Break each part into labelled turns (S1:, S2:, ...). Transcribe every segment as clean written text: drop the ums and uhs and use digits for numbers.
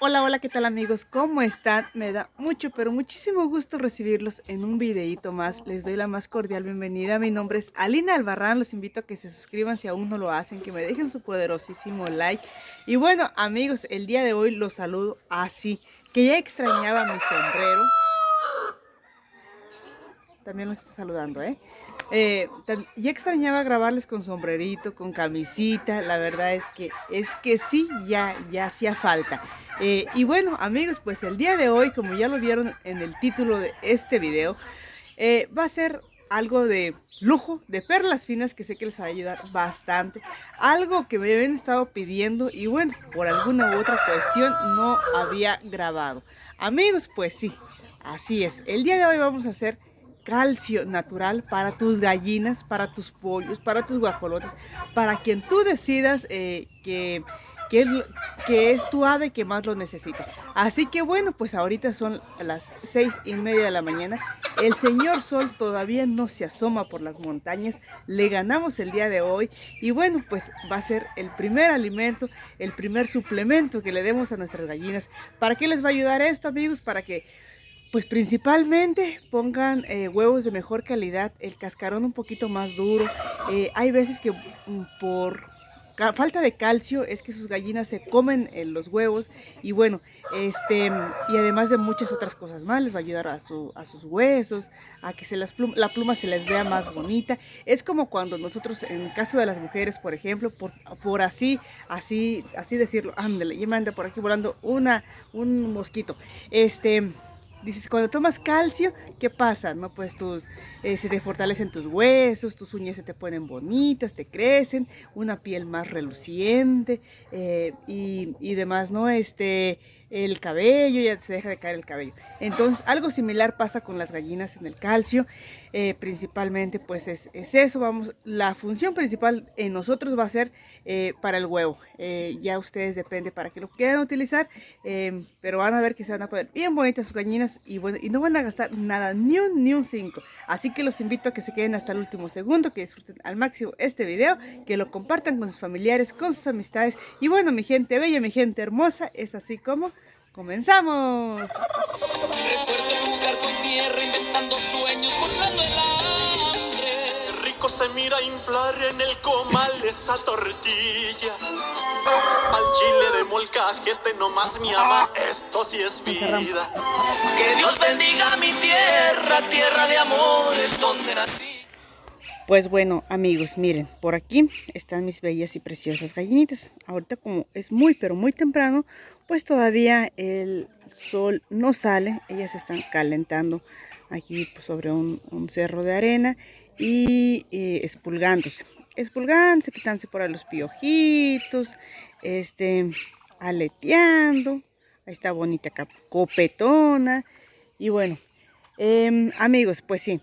S1: Hola, hola, ¿qué tal amigos? ¿Cómo están? Me da mucho, pero muchísimo gusto recibirlos en un videíto más. Les doy la más cordial bienvenida. Mi nombre es Alina Albarrán. Los invito a que se suscriban si aún no lo hacen, que me dejen su poderosísimo like. Y bueno, amigos, el día de hoy los saludo así, que ya extrañaba mi sombrero. También los está saludando, ¿eh? Ya extrañaba grabarles con sombrerito, con camisita. La verdad es que sí, ya hacía falta. Y bueno, amigos, pues el día de hoy, como ya lo vieron en el título de este video, va a ser algo de lujo, de perlas finas, que sé que les va a ayudar bastante. Algo que me habían estado pidiendo y bueno, por alguna u otra cuestión no había grabado. Amigos, pues sí, así es. El día de hoy vamos a hacer calcio natural para tus gallinas, para tus pollos, para tus guajolotes, para quien tú decidas que, es, que es tu ave que más lo necesita. Así que bueno, pues ahorita son las 6:30 de la mañana. El señor sol todavía no se asoma por las montañas. Le ganamos el día de hoy. Y bueno, pues va a ser el primer alimento, el primer suplemento que le demos a nuestras gallinas. ¿Para qué les va a ayudar esto, amigos? Para que pues principalmente pongan huevos de mejor calidad, el cascarón un poquito más duro. Hay veces que por falta de calcio es que sus gallinas se comen los huevos y bueno, y además de muchas otras cosas más, les va a ayudar a sus huesos, a que la pluma se les vea más bonita. Es como cuando nosotros, en caso de las mujeres, por ejemplo, por así decirlo, ándale, ya me anda por aquí volando un mosquito. Dices, cuando tomas calcio, ¿qué pasa? ¿No? Pues se te fortalecen tus huesos, tus uñas se te ponen bonitas, te crecen, una piel más reluciente y demás, ¿no? El cabello, ya se deja de caer el cabello. Entonces, algo similar pasa con las gallinas en el calcio. Principalmente, pues es eso, la función principal en nosotros va a ser para el huevo. Ya ustedes depende para qué lo quieran utilizar, pero van a ver que se van a poner bien bonitas sus gallinas y, bueno, y no van a gastar nada, ni un 5. Así que los invito a que se queden hasta el último segundo, que disfruten al máximo este video, que lo compartan con sus familiares, con sus amistades. Y bueno, mi gente bella, mi gente hermosa, es así como comenzamos.
S2: Recuerdo jugar con tierra, inventando sueños, burlando el hambre.
S3: Rico se mira inflar en el comal esa tortilla. Al chile de molcajete nomás mi ama, esto sí es vida.
S2: Que Dios bendiga mi tierra, tierra de amores donde nací.
S1: Pues bueno, amigos, miren, por aquí están mis bellas y preciosas gallinitas. Ahorita, como es muy, pero muy temprano, pues todavía el sol no sale. Ellas están calentando aquí, pues, sobre un cerro de arena y expulgándose, quitándose por ahí los piojitos, aleteando. Ahí está bonita copetona. Y bueno, amigos, pues sí.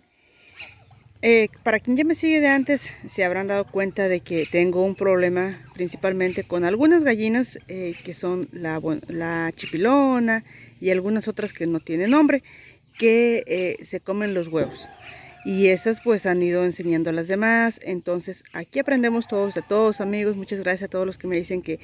S1: Para quien ya me sigue de antes, se habrán dado cuenta de que tengo un problema principalmente con algunas gallinas que son la chipilona y algunas otras que no tienen nombre, que se comen los huevos. Y esas pues han ido enseñando a las demás. Entonces aquí aprendemos todos de todos, amigos. Muchas gracias a todos los que me dicen que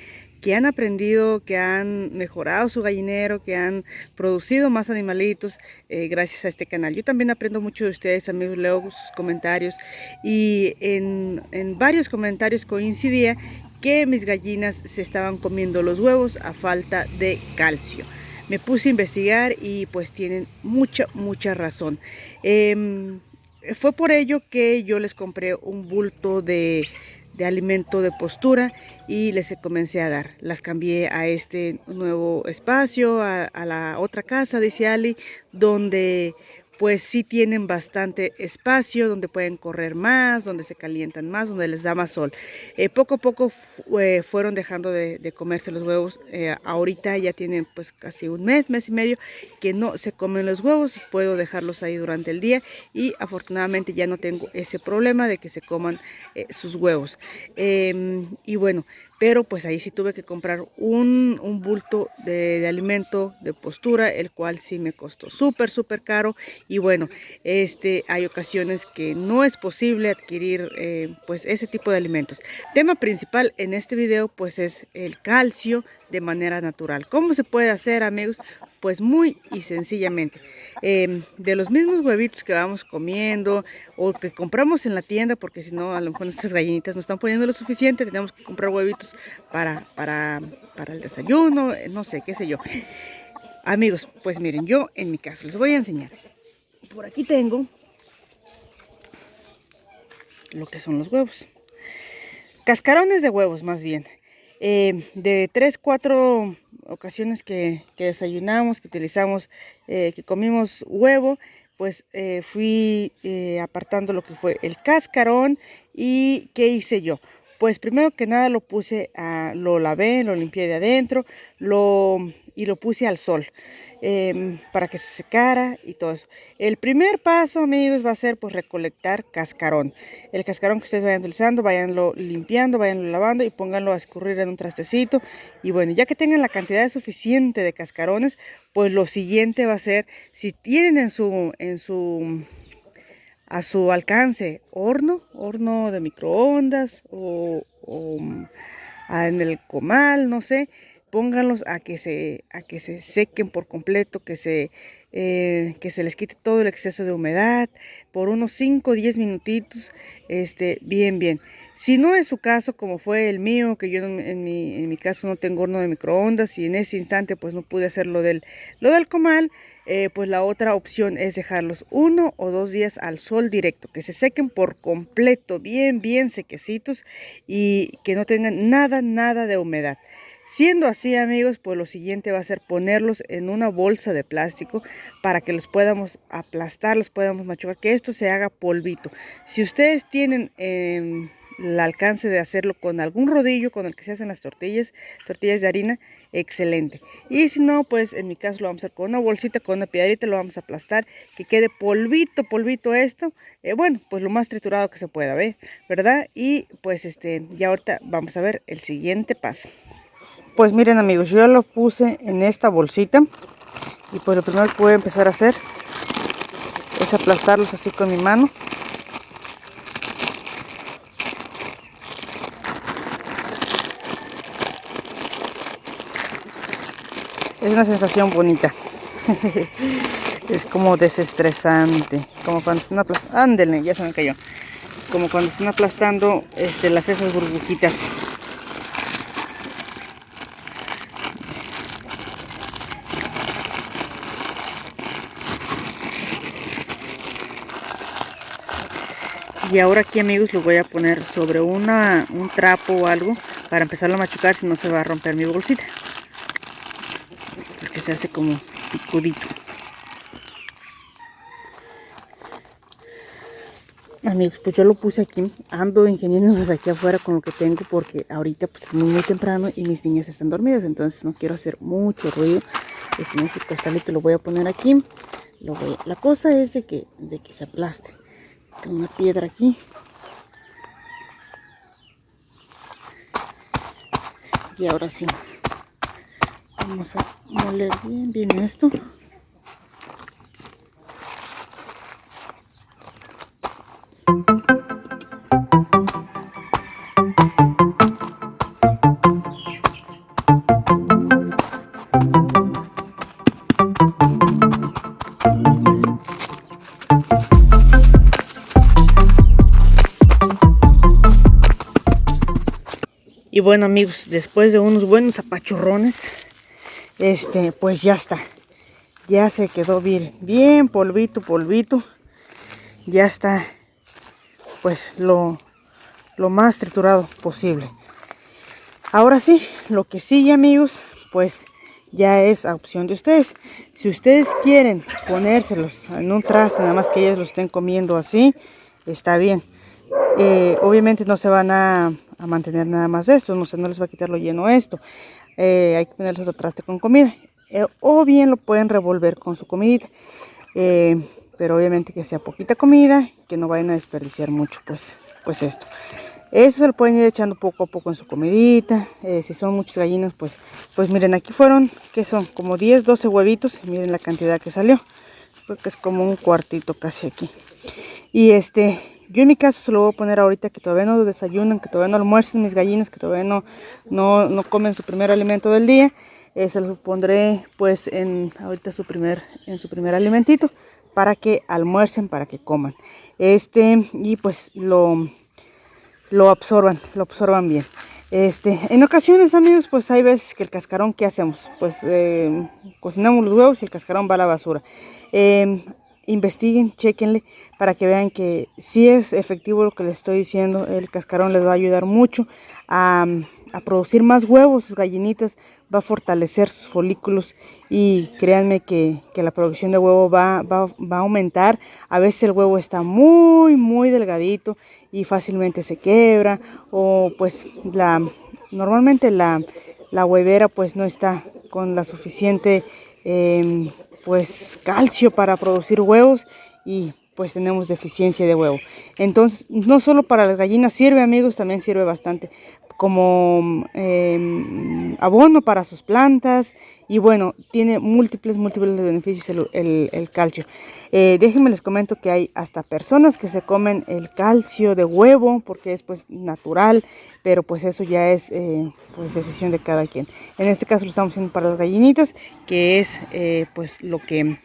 S1: han aprendido, que han mejorado su gallinero, que han producido más animalitos gracias a este canal. Yo también aprendo mucho de ustedes, amigos. Leo sus comentarios y en varios comentarios coincidía que mis gallinas se estaban comiendo los huevos a falta de calcio. Me puse a investigar y pues tienen mucha razón. Fue por ello que yo les compré un bulto de alimento de postura y les comencé a dar. Las cambié a este nuevo espacio, a la otra casa de Ciali, donde pues sí tienen bastante espacio, donde pueden correr más, donde se calientan más, donde les da más sol. Poco a poco fueron dejando de comerse los huevos. Ahorita ya tienen pues casi un mes y medio que no se comen los huevos. Puedo dejarlos ahí durante el día y afortunadamente ya no tengo ese problema de que se coman sus huevos. Y bueno, pero pues ahí sí tuve que comprar un bulto de alimento de postura, el cual sí me costó súper caro. Y bueno, hay ocasiones que no es posible adquirir pues ese tipo de alimentos. Tema principal en este video pues es el calcio de manera natural. ¿Cómo se puede hacer, amigos? Pues muy y sencillamente, de los mismos huevitos que vamos comiendo o que compramos en la tienda, porque si no a lo mejor nuestras gallinitas no están poniendo lo suficiente, tenemos que comprar huevitos para el desayuno, no sé, qué sé yo. Amigos, pues miren, yo en mi caso les voy a enseñar. Por aquí tengo lo que son los huevos. Cascarones de huevos más bien. De 3, 4 ocasiones que desayunamos, que utilizamos, que comimos huevo, pues fui apartando lo que fue el cascarón. ¿Y qué hice yo? Pues primero que nada lo puse, lo lavé, lo limpié de adentro y lo puse al sol. Para que se secara y todo eso. El primer paso, amigos, va a ser pues recolectar cascarón. El cascarón que ustedes vayan utilizando, vayanlo limpiando, vayanlo lavando y pónganlo a escurrir en un trastecito. Y bueno, ya que tengan la cantidad suficiente de cascarones, pues lo siguiente va a ser, si tienen a su alcance horno de microondas o en el comal, no sé, pónganlos a que se sequen por completo, que se les quite todo el exceso de humedad por unos 5 o 10 minutitos, bien. Si no es su caso, como fue el mío, que yo en mi caso no tengo horno de microondas y en ese instante pues no pude hacer lo del comal, pues la otra opción es dejarlos 1 o 2 días al sol directo, que se sequen por completo, bien sequecitos y que no tengan nada de humedad. Siendo así, amigos, pues lo siguiente va a ser ponerlos en una bolsa de plástico para que los podamos aplastar, los podamos machucar, que esto se haga polvito. Si ustedes tienen el alcance de hacerlo con algún rodillo con el que se hacen las tortillas de harina, excelente. Y si no, pues en mi caso lo vamos a hacer con una bolsita, con una piedrita, lo vamos a aplastar, que quede polvito esto. Bueno, pues lo más triturado que se pueda, ¿verdad? Y pues ya ahorita vamos a ver el siguiente paso. Pues miren, amigos, yo ya lo puse en esta bolsita y pues lo primero que voy a empezar a hacer es aplastarlos así con mi mano. Es una sensación bonita. Es como desestresante, como cuando están aplastando, ándele, ya se me cayó, como cuando están aplastando esas burbujitas. Y ahora aquí, amigos, lo voy a poner sobre un trapo o algo para empezarlo a machucar, si no se va a romper mi bolsita, porque se hace como picudito. Amigos, pues yo lo puse aquí, ando ingeniándonos aquí afuera con lo que tengo, porque ahorita pues es muy temprano y mis niñas están dormidas, entonces no quiero hacer mucho ruido. Ese costalito lo voy a poner aquí. La cosa es de que se aplaste. Tengo una piedra aquí. Y ahora sí, vamos a moler bien esto. Y bueno, amigos, después de unos buenos apachurrones, pues ya está. Ya se quedó bien polvito. Ya está, pues lo más triturado posible. Ahora sí, lo que sigue, amigos, pues ya es a opción de ustedes. Si ustedes quieren ponérselos en un traste, nada más que ellas lo estén comiendo así, está bien. Obviamente no se van a mantener nada más de esto, no les va a quitar lo lleno esto. Hay que ponerles otro traste con comida, o bien lo pueden revolver con su comidita, pero obviamente que sea poquita comida, que no vayan a desperdiciar mucho pues esto. Eso se lo pueden ir echando poco a poco en su comidita. Si son muchas gallinas, pues miren, aquí fueron, que son como 10, 12 huevitos. Miren la cantidad que salió. Creo que es como un cuartito casi aquí. Y yo en mi caso se lo voy a poner ahorita que todavía no desayunan, que todavía no almuerzan mis gallinas, que todavía no comen su primer alimento del día. Se lo pondré pues ahorita en su primer alimentito para que almuercen, para que coman. Y pues lo absorban bien. En ocasiones, amigos, pues hay veces que el cascarón, ¿qué hacemos? Pues cocinamos los huevos y el cascarón va a la basura. Investiguen, chequenle para que vean que sí es efectivo lo que les estoy diciendo. El cascarón les va a ayudar mucho a producir más huevos. Sus gallinitas va a fortalecer sus folículos y créanme que la producción de huevo va a aumentar. A veces el huevo está muy delgadito y fácilmente se quiebra, o pues normalmente la huevera pues no está con la suficiente pues calcio para producir huevos y pues tenemos deficiencia de huevo. Entonces no solo para las gallinas sirve, amigos, también sirve bastante como abono para sus plantas y bueno, tiene múltiples beneficios el calcio. Déjenme les comento que hay hasta personas que se comen el calcio de huevo porque es pues natural, pero pues eso ya es pues decisión de cada quien. En este caso lo estamos haciendo para las gallinitas, que es pues lo que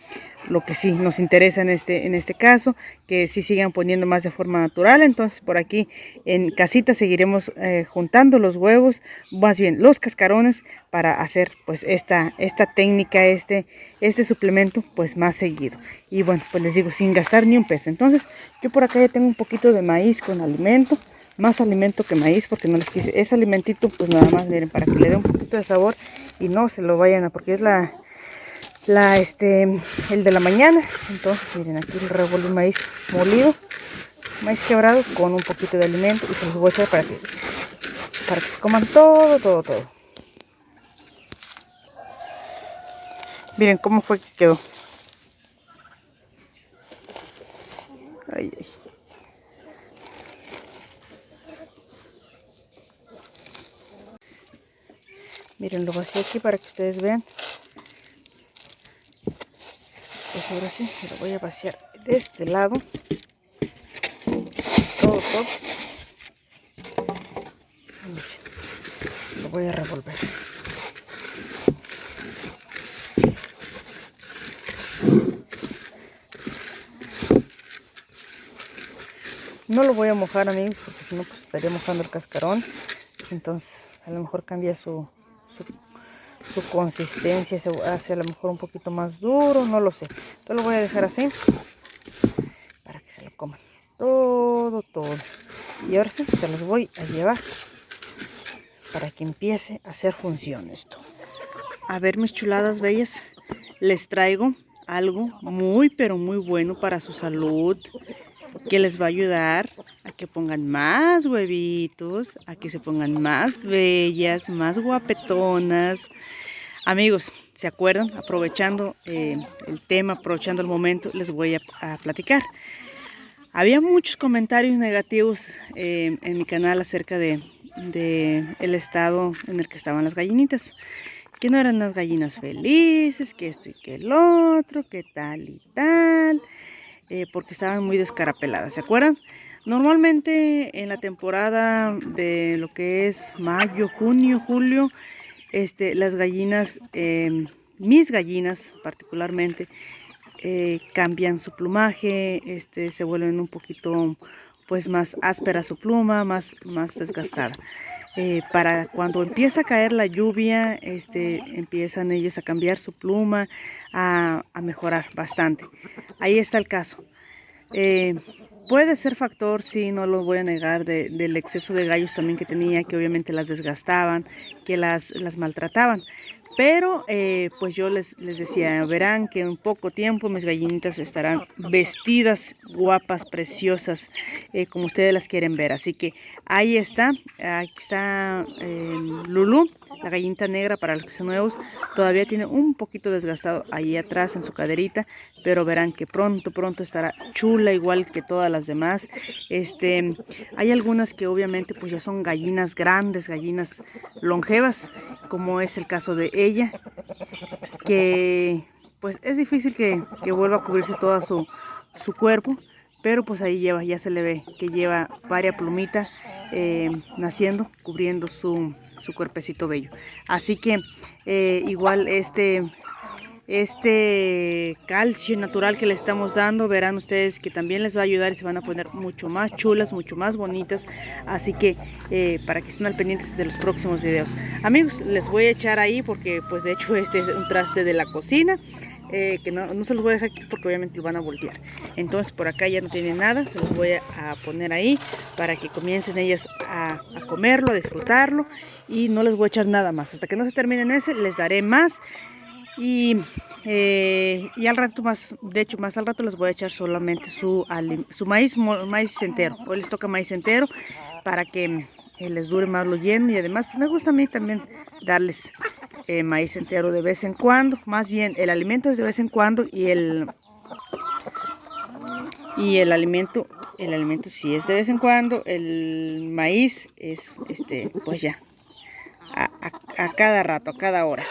S1: sí nos interesa en este caso, que sí sigan poniendo más de forma natural. Entonces por aquí en casita seguiremos juntando los huevos, más bien los cascarones, para hacer pues esta técnica, este suplemento pues más seguido. Y bueno, pues les digo, sin gastar ni un peso. Entonces yo por acá ya tengo un poquito de maíz con alimento, más alimento que maíz, porque no les quise ese alimentito, pues nada más, miren, para que le dé un poquito de sabor y no se lo vayan a, porque es el de la mañana. Entonces miren, aquí le revolví maíz molido, maíz quebrado con un poquito de alimento y se los voy a echar para que se coman todo. Miren cómo fue que quedó. Ay. Miren, lo vacié aquí para que ustedes vean. Pues ahora sí, lo voy a vaciar de este lado. Todo. Lo voy a revolver. No lo voy a mojar, amigos, porque si no pues estaría mojando el cascarón. Entonces a lo mejor cambia su consistencia, se hace a lo mejor un poquito más duro, no lo sé. Yo lo voy a dejar así para que se lo coman todo. Y ahora sí, se los voy a llevar para que empiece a hacer función esto. A ver, mis chuladas bellas, les traigo algo muy pero muy bueno para su salud, que les va a ayudar a que pongan más huevitos, a que se pongan más bellas, más guapetonas. Amigos, ¿se acuerdan? Aprovechando el tema, aprovechando el momento, les voy a platicar. Había muchos comentarios negativos en mi canal acerca de el estado en el que estaban las gallinitas. Que no eran unas gallinas felices, que esto y que el otro, que tal y tal. Porque estaban muy descarapeladas, ¿se acuerdan? Normalmente en la temporada de lo que es mayo, junio, julio, las gallinas, mis gallinas particularmente, cambian su plumaje, se vuelven un poquito pues más áspera su pluma, más desgastada. Para cuando empieza a caer la lluvia, empiezan ellos a cambiar su pluma, a mejorar bastante. Ahí está el caso. Puede ser factor, sí, no lo voy a negar, del exceso de gallos también que tenía, que obviamente las desgastaban, que las maltrataban. Pero pues yo les decía, verán que en poco tiempo mis gallinitas estarán vestidas, guapas, preciosas, como ustedes las quieren ver. Así que ahí está, aquí está Lulú, la gallinita negra para los que son nuevos. Todavía tiene un poquito desgastado ahí atrás en su caderita, pero verán que pronto estará chula, igual que todas todas las demás. Hay algunas que obviamente pues ya son gallinas grandes, gallinas longevas, como es el caso de ella, que pues es difícil que vuelva a cubrirse toda su cuerpo, pero pues ahí lleva, ya se le ve que lleva varias plumitas naciendo, cubriendo su cuerpecito bello. Así que igual este calcio natural que le estamos dando, verán ustedes que también les va a ayudar y se van a poner mucho más chulas, mucho más bonitas. Así que para que estén al pendientes de los próximos videos. Amigos, les voy a echar ahí porque pues de hecho este es un traste de la cocina. Que no se los voy a dejar aquí porque obviamente lo van a voltear. Entonces por acá ya no tiene nada, se los voy a poner ahí para que comiencen ellas a comerlo, a disfrutarlo, y no les voy a echar nada más. Hasta que no se terminen ese, les daré más. Y al rato más, de hecho más al rato les voy a echar solamente su maíz entero. Hoy les toca maíz entero para que les dure más lo lleno, y además pues me gusta a mí también darles maíz entero de vez en cuando. Más bien el alimento es de vez en cuando, y el alimento sí es de vez en cuando. El maíz es pues ya a cada rato, a cada hora.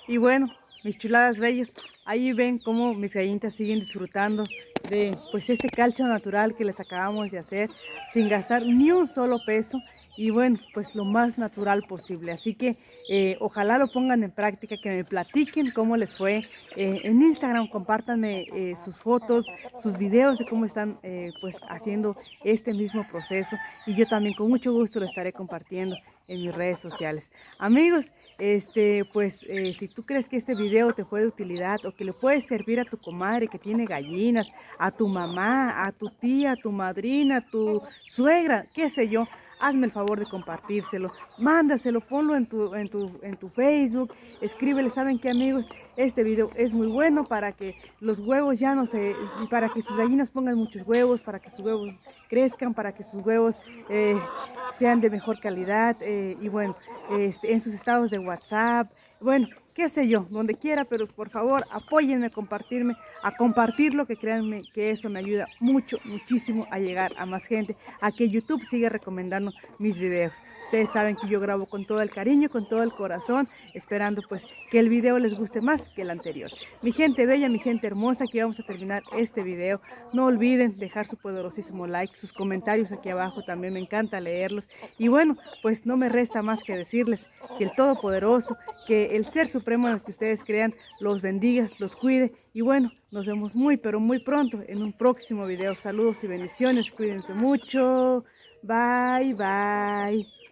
S1: Y bueno, mis chuladas bellas, ahí ven cómo mis gallinitas siguen disfrutando de pues este calcio natural que les acabamos de hacer sin gastar ni un solo peso, y bueno, pues lo más natural posible. Así que ojalá lo pongan en práctica, que me platiquen cómo les fue. En Instagram compártanme sus fotos, sus videos de cómo están pues haciendo este mismo proceso, y yo también con mucho gusto lo estaré compartiendo en mis redes sociales. Amigos, si tú crees que este video te fue de utilidad, o que le puede servir a tu comadre que tiene gallinas, a tu mamá, a tu tía, a tu madrina, a tu suegra, qué sé yo, hazme el favor de compartírselo, mándaselo, ponlo en tu Facebook, escríbele. ¿Saben qué, amigos? Este video es muy bueno para que los huevos para que sus gallinas pongan muchos huevos, para que sus huevos crezcan, para que sus huevos sean de mejor calidad, y bueno, en sus estados de WhatsApp, bueno, qué sé yo, donde quiera, pero por favor apóyenme a compartirlo, que créanme que eso me ayuda muchísimo a llegar a más gente, a que YouTube siga recomendando mis videos. Ustedes saben que yo grabo con todo el cariño, con todo el corazón, esperando pues que el video les guste más que el anterior. Mi gente bella, mi gente hermosa, aquí vamos a terminar este video. No olviden dejar su poderosísimo like, sus comentarios aquí abajo, también me encanta leerlos. Y bueno, pues no me resta más que decirles que el Todopoderoso, que el Ser Supremo en el que ustedes crean, los bendiga, los cuide. Y bueno, nos vemos muy pero muy pronto en un próximo video. Saludos y bendiciones, cuídense mucho. Bye, bye.